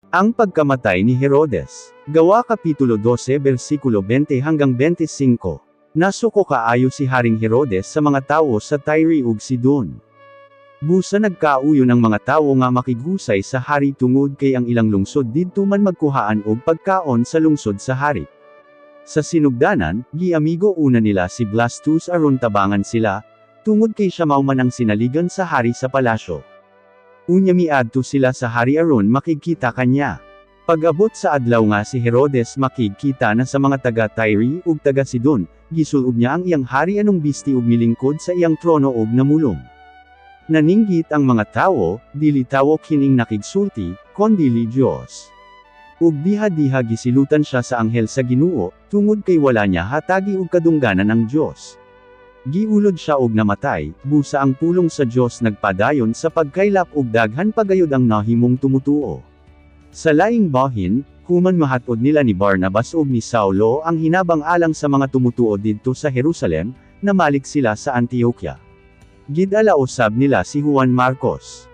Ang pagkamatay ni Herodes. Gawa Kapitulo 12 versikulo 20 hanggang 25. Nasuko kaayo si Haring Herodes sa mga tao sa Tyre ug Sidon. Busa nagkauyo ng mga tao nga makigusay sa hari tungod kay ang ilang lungsod didto man magkuhaan og pagkaon sa lungsod sa hari. Sa sinugdanan, giamigo una nila si Blastus aron tabangan sila, tungod kay siya mao man ang sinaligan sa hari sa palasyo. Unya miadto sila sa hari aron makigkita kanya. Pag-abot sa adlaw nga si Herodes makigkita na sa mga taga Tyre ug taga Sidon, gisulob niya ang iyang hari anong bisti ug milingkod sa iyang trono ug namulong. Naninggit ang mga tawo, dili tawo kining nakigsulti, kondili Dios. Ug diha-diha gisilutan siya sa anghel sa Ginoo, tungod kay wala niya hatagi ug kadungganan ang Dios. Giulod siya og namatay, busa ang pulong sa Dios nagpadayon sa pagkaylap ug daghan pagayod ang nahimong tumutuo. Sa laing bahin, human mahatod nila ni Barnabas ug ni Saulo ang hinabang alang sa mga tumutuo didto sa Jerusalem, namalik sila sa Antioquia. Gidala usab nila si Juan Marcos.